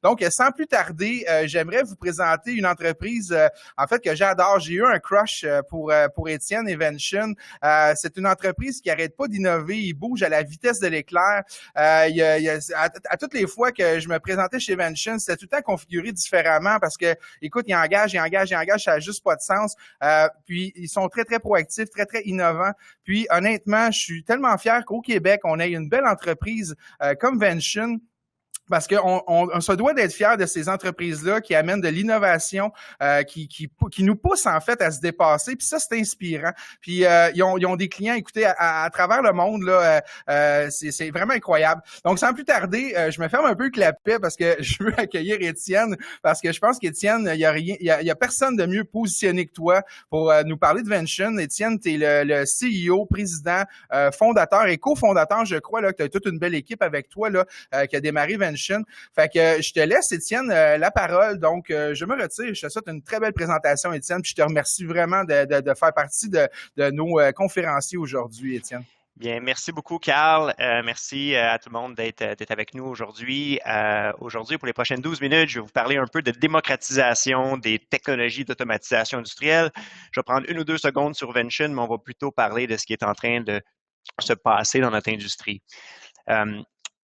Donc, sans plus tarder, j'aimerais vous présenter une entreprise, en fait, que j'adore. J'ai eu un crush pour Étienne Evention. C'est une entreprise qui arrête pas d'innover. Il bouge à la vitesse de l'éclair. À toutes les fois que je me présentais chez Evention, c'était tout le temps configuré différemment parce que, écoute, ils engagent, ça n'a juste pas de sens. Puis, ils sont très, très proactifs, très, très innovants. Puis, honnêtement, je suis tellement fier qu'au Québec, on ait une belle entreprise comme Vention, parce qu'on se doit d'être fiers de ces entreprises-là qui amènent de l'innovation, qui nous poussent en fait à se dépasser. Puis ça, c'est inspirant. Puis ils ont des clients, écoutez, à travers le monde, là, c'est vraiment incroyable. Donc, sans plus tarder, je me ferme un peu le clapet parce que je veux accueillir Étienne, parce que je pense qu'Étienne, il y a personne de mieux positionné que toi pour nous parler de Vention. Étienne, tu es le CEO, président, fondateur et cofondateur, je crois, là, que tu as toute une belle équipe avec toi là, qui a démarré Vention. Fait que je te laisse, Étienne, la parole. Donc, je me retire. Je te souhaite une très belle présentation, Étienne. Puis je te remercie vraiment de faire partie de nos conférenciers aujourd'hui, Étienne. Bien, merci beaucoup, Carl. Merci à tout le monde d'être avec nous aujourd'hui. Aujourd'hui, pour les prochaines 12 minutes, je vais vous parler un peu de démocratisation des technologies d'automatisation industrielle. Je vais prendre 1 ou 2 secondes sur Vention, mais on va plutôt parler de ce qui est en train de se passer dans notre industrie.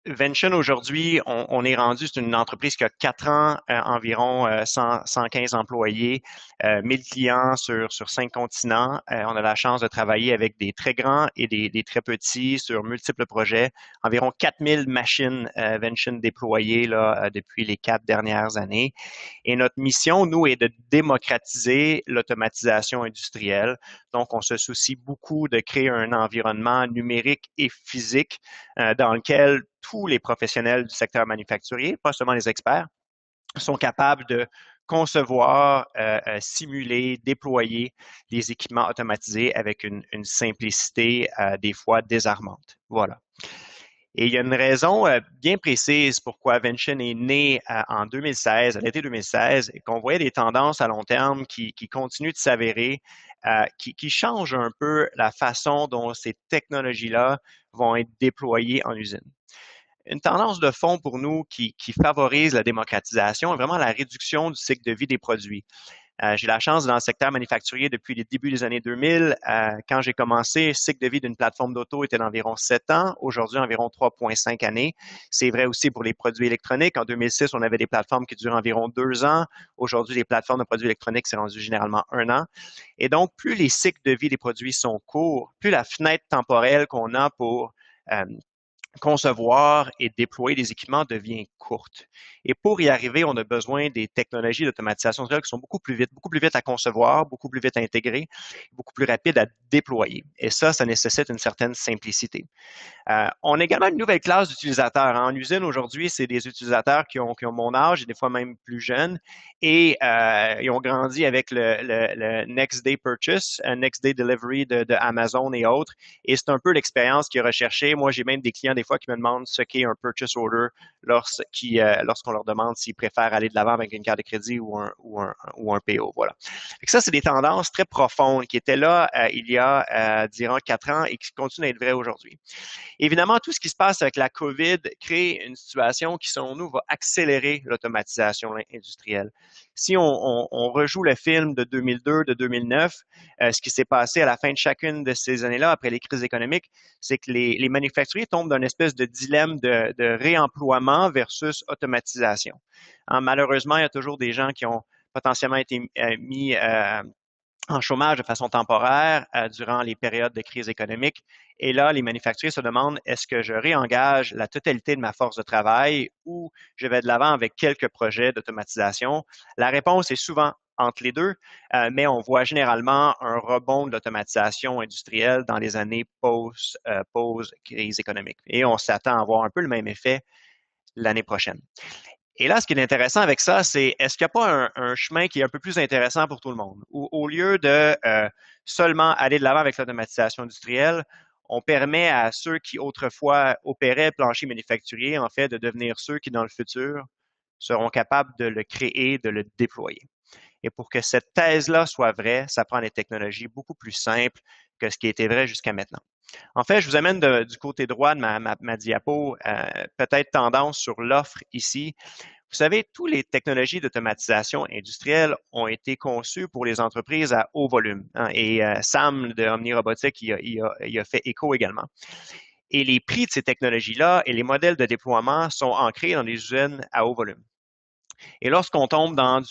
Vention, aujourd'hui, on est rendu, c'est une entreprise qui a 4 ans, environ 115 employés, 1000 clients sur 5 continents. On a la chance de travailler avec des très grands et des très petits sur multiples projets. Environ 4000 machines Vention déployées là, depuis les 4 dernières années. Et notre mission, nous, est de démocratiser l'automatisation industrielle. Donc, on se soucie beaucoup de créer un environnement numérique et physique dans lequel tous les professionnels du secteur manufacturier, pas seulement les experts, sont capables de concevoir, simuler, déployer des équipements automatisés avec une simplicité des fois désarmante. Voilà. Et il y a une raison bien précise pourquoi Vention est né en 2016, à l'été 2016, et qu'on voyait des tendances à long terme qui continuent de s'avérer, qui changent un peu la façon dont ces technologies-là vont être déployées en usine. Une tendance de fond pour nous qui favorise la démocratisation est vraiment la réduction du cycle de vie des produits. J'ai la chance dans le secteur manufacturier depuis les débuts des années 2000. Quand j'ai commencé, le cycle de vie d'une plateforme d'auto était d'environ 7 ans. Aujourd'hui, environ 3,5 années. C'est vrai aussi pour les produits électroniques. En 2006, on avait des plateformes qui durent environ 2 ans. Aujourd'hui, les plateformes de produits électroniques, c'est rendu généralement 1 an. Et donc, plus les cycles de vie des produits sont courts, plus la fenêtre temporelle qu'on a pour concevoir et déployer des équipements devient courte. Et pour y arriver, on a besoin des technologies d'automatisation qui sont beaucoup plus vite à concevoir, beaucoup plus vite à intégrer, beaucoup plus rapides à déployer. Et ça nécessite une certaine simplicité. On a également une nouvelle classe d'utilisateurs. En usine, aujourd'hui, c'est des utilisateurs qui ont mon âge et des fois même plus jeunes. Et ils ont grandi avec le Next Day Purchase, Next Day Delivery de Amazon et autres. Et c'est un peu l'expérience qui est recherchée. Moi, j'ai même des clients des fois qui me demandent ce qu'est un purchase order lorsqu'on leur demande s'ils préfèrent aller de l'avant avec une carte de crédit ou un PO. Voilà. Et ça, c'est des tendances très profondes qui étaient là il y a, disons, 4 ans et qui continuent à être vraies aujourd'hui. Évidemment, tout ce qui se passe avec la COVID crée une situation qui, selon nous, va accélérer l'automatisation industrielle. Si on rejoue le film de 2002, de 2009, ce qui s'est passé à la fin de chacune de ces années-là, après les crises économiques, c'est que les manufacturiers tombent dans une espèce de dilemme de réemploiement versus automatisation. Malheureusement, il y a toujours des gens qui ont potentiellement été mis en chômage de façon temporaire durant les périodes de crise économique. Et là, les manufacturiers se demandent, est-ce que je réengage la totalité de ma force de travail ou je vais de l'avant avec quelques projets d'automatisation? La réponse est souvent entre les deux, mais on voit généralement un rebond de l'automatisation industrielle dans les années post-crise économique. Et on s'attend à avoir un peu le même effet l'année prochaine. Et là, ce qui est intéressant avec ça, c'est est-ce qu'il n'y a pas un chemin qui est un peu plus intéressant pour tout le monde? Où, au lieu de seulement aller de l'avant avec l'automatisation industrielle, on permet à ceux qui autrefois opéraient le plancher manufacturier, en fait, de devenir ceux qui, dans le futur, seront capables de le créer, de le déployer. Et pour que cette thèse-là soit vraie, ça prend des technologies beaucoup plus simples que ce qui était vrai jusqu'à maintenant. En fait, je vous amène du côté droit de ma diapo, peut-être tendance sur l'offre ici. Vous savez, toutes les technologies d'automatisation industrielle ont été conçues pour les entreprises à haut volume, hein, et Sam de Omni Robotics y a fait écho également. Et les prix de ces technologies-là et les modèles de déploiement sont ancrés dans les usines à haut volume. Et lorsqu'on tombe dans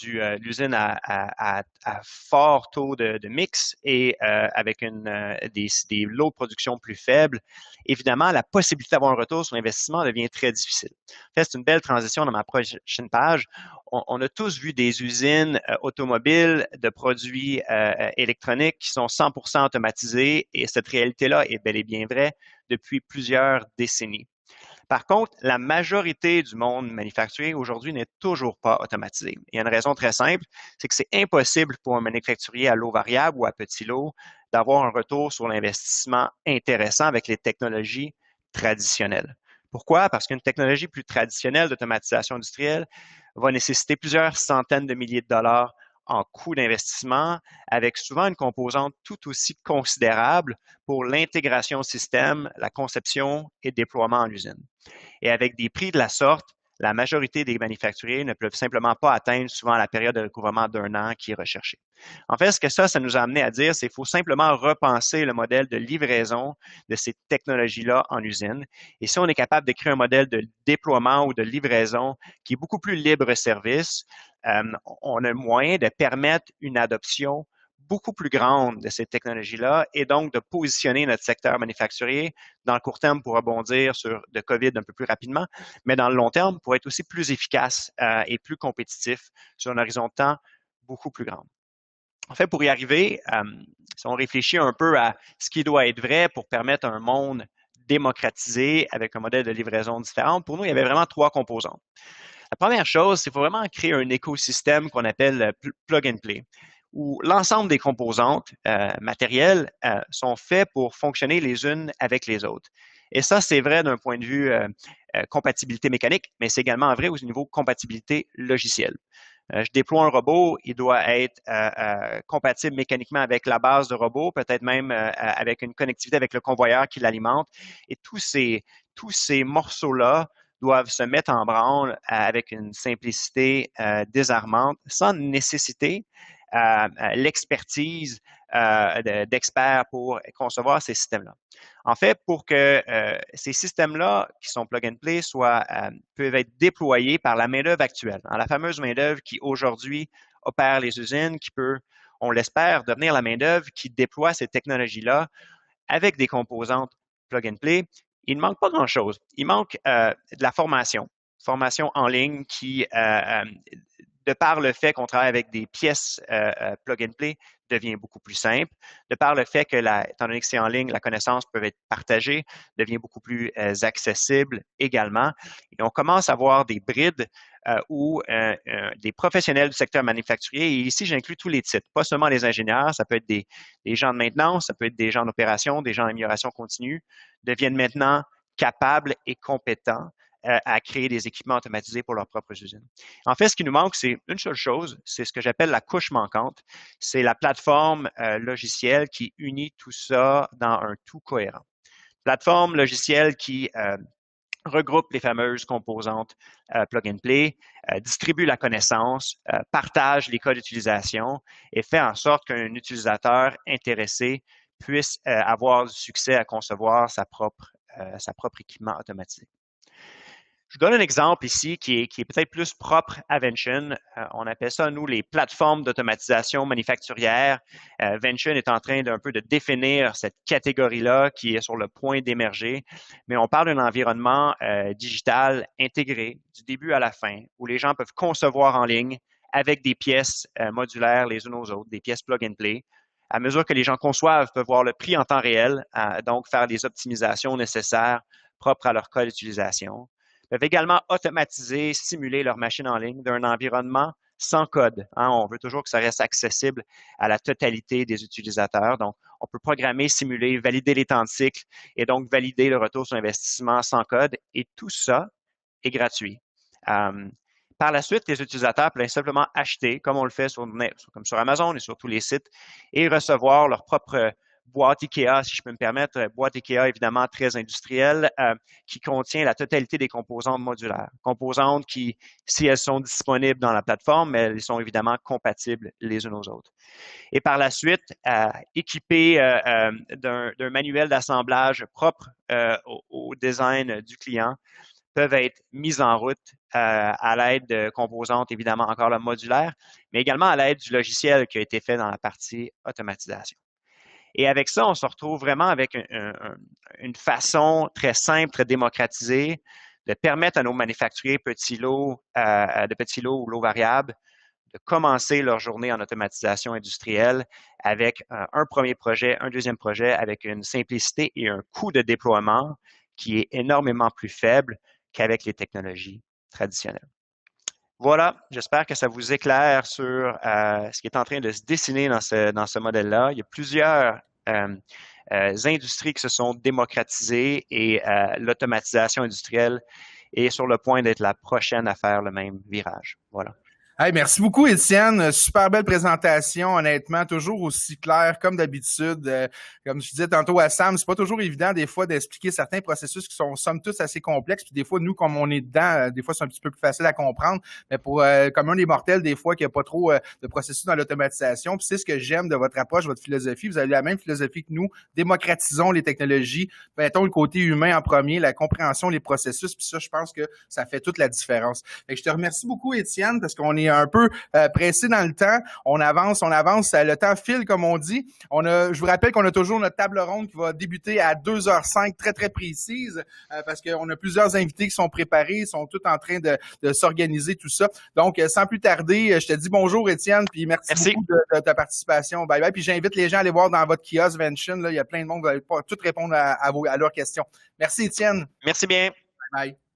l'usine à fort taux de mix et avec des lots de production plus faibles, évidemment, la possibilité d'avoir un retour sur l'investissement devient très difficile. En fait, c'est une belle transition dans ma prochaine page. On a tous vu des usines automobiles de produits électroniques qui sont 100% automatisées et cette réalité-là est bel et bien vraie depuis plusieurs décennies. Par contre, la majorité du monde manufacturier aujourd'hui n'est toujours pas automatisé. Il y a une raison très simple, c'est que c'est impossible pour un manufacturier à lot variable ou à petit lot d'avoir un retour sur l'investissement intéressant avec les technologies traditionnelles. Pourquoi? Parce qu'une technologie plus traditionnelle d'automatisation industrielle va nécessiter plusieurs centaines de milliers de dollars en coût d'investissement, avec souvent une composante tout aussi considérable pour l'intégration au système, la conception et le déploiement en usine. Et avec des prix de la sorte, la majorité des manufacturiers ne peuvent simplement pas atteindre souvent la période de recouvrement d'un an qui est recherchée. En fait, ce que ça nous a amené à dire, c'est qu'il faut simplement repenser le modèle de livraison de ces technologies-là en usine. Et si on est capable de créer un modèle de déploiement ou de livraison qui est beaucoup plus libre-service, on a moyen de permettre une adoption beaucoup plus grande de ces technologies-là et donc de positionner notre secteur manufacturier dans le court terme pour rebondir sur de COVID un peu plus rapidement, mais dans le long terme pour être aussi plus efficace et plus compétitif sur un horizon de temps beaucoup plus grand. En fait, pour y arriver, si on réfléchit un peu à ce qui doit être vrai pour permettre un monde démocratisé avec un modèle de livraison différent, pour nous, il y avait vraiment trois composantes. La première chose, c'est qu'il faut vraiment créer un écosystème qu'on appelle plug and play, où l'ensemble des composantes matérielles sont faites pour fonctionner les unes avec les autres. Et ça, c'est vrai d'un point de vue compatibilité mécanique, mais c'est également vrai au niveau compatibilité logicielle. Je déploie un robot, il doit être compatible mécaniquement avec la base de robot, peut-être même avec une connectivité avec le convoyeur qui l'alimente. Et tous ces morceaux-là doivent se mettre en branle avec une simplicité désarmante, sans nécessiter l'expertise d'experts pour concevoir ces systèmes-là. En fait, pour que ces systèmes-là, qui sont plug and play, peuvent être déployés par la main-d'œuvre actuelle, hein, la fameuse main-d'œuvre qui aujourd'hui opère les usines, qui peut, on l'espère, devenir la main-d'œuvre qui déploie ces technologies-là avec des composantes plug and play. Il ne manque pas grand-chose. Il manque de la formation en ligne qui, de par le fait qu'on travaille avec des pièces plug and play, devient beaucoup plus simple. De par le fait que, étant donné que c'est en ligne, la connaissance peut être partagée, devient beaucoup plus accessible également. Et on commence à voir des brides où des professionnels du secteur manufacturier, et ici j'inclus tous les titres, pas seulement les ingénieurs, ça peut être des gens de maintenance, ça peut être des gens d'opération, des gens d'amélioration continue, deviennent maintenant capables et compétents à créer des équipements automatisés pour leurs propres usines. En fait, ce qui nous manque, c'est une seule chose, c'est ce que j'appelle la couche manquante. C'est la plateforme logicielle qui unit tout ça dans un tout cohérent. Plateforme logicielle qui regroupe les fameuses composantes plug and play, distribue la connaissance, partage les cas d'utilisation et fait en sorte qu'un utilisateur intéressé puisse avoir du succès à concevoir sa propre équipement automatisé. Je vous donne un exemple ici qui est peut-être plus propre à Vention. On appelle ça, nous, les plateformes d'automatisation manufacturière. Vention est en train d'un peu de définir cette catégorie-là qui est sur le point d'émerger. Mais on parle d'un environnement digital intégré du début à la fin où les gens peuvent concevoir en ligne avec des pièces modulaires les unes aux autres, des pièces plug and play. À mesure que les gens conçoivent, peuvent voir le prix en temps réel, donc faire les optimisations nécessaires propres à leur cas d'utilisation. Peuvent également automatiser, simuler leur machine en ligne d'un environnement sans code. Hein, on veut toujours que ça reste accessible à la totalité des utilisateurs. Donc, on peut programmer, simuler, valider les temps de cycle et donc valider le retour sur investissement sans code. Et tout ça est gratuit. Par la suite, les utilisateurs peuvent simplement acheter, comme on le fait comme sur Amazon et sur tous les sites, et recevoir leur propre boîte IKEA, si je peux me permettre, boîte IKEA évidemment très industrielle, qui contient la totalité des composantes modulaires. Composantes qui, si elles sont disponibles dans la plateforme, elles sont évidemment compatibles les unes aux autres. Et par la suite, équipées d'un manuel d'assemblage propre au design du client, peuvent être mises en route à l'aide de composantes, évidemment encore là, modulaires, mais également à l'aide du logiciel qui a été fait dans la partie automatisation. Et avec ça, on se retrouve vraiment avec une façon très simple, très démocratisée de permettre à nos manufacturiers de petits lots ou lots variables de commencer leur journée en automatisation industrielle avec un premier projet, un deuxième projet, avec une simplicité et un coût de déploiement qui est énormément plus faible qu'avec les technologies traditionnelles. Voilà, j'espère que ça vous éclaire sur ce qui est en train de se dessiner dans ce modèle-là. Il y a plusieurs industries qui se sont démocratisées et l'automatisation industrielle est sur le point d'être la prochaine à faire le même virage. Voilà. Hey, merci beaucoup, Étienne. Super belle présentation, honnêtement, toujours aussi clair comme d'habitude. Comme je disais tantôt à Sam, c'est pas toujours évident des fois d'expliquer certains processus qui sont somme toute assez complexes. Puis des fois, nous, comme on est dedans, des fois c'est un petit peu plus facile à comprendre. Mais pour comme un des mortels, des fois, qu'il n'y a pas trop de processus dans l'automatisation. Puis c'est ce que j'aime de votre approche, votre philosophie. Vous avez la même philosophie que nous. Démocratisons les technologies. Mettons le côté humain en premier, la compréhension, les processus. Puis ça, je pense que ça fait toute la différence. Fait que je te remercie beaucoup, Étienne, parce qu'on est un peu pressé dans le temps. On avance. Le temps file, comme on dit. Je vous rappelle qu'on a toujours notre table ronde qui va débuter à 2h05, très, très précise, parce qu'on a plusieurs invités qui sont préparés, sont tous en train de s'organiser, tout ça. Donc, sans plus tarder, je te dis bonjour, Étienne, puis merci beaucoup de ta participation. Bye bye. Puis j'invite les gens à aller voir dans votre kiosque Vention. Là, il y a plein de monde qui va tout répondre à leurs questions. Merci, Étienne. Merci bien. Bye bye.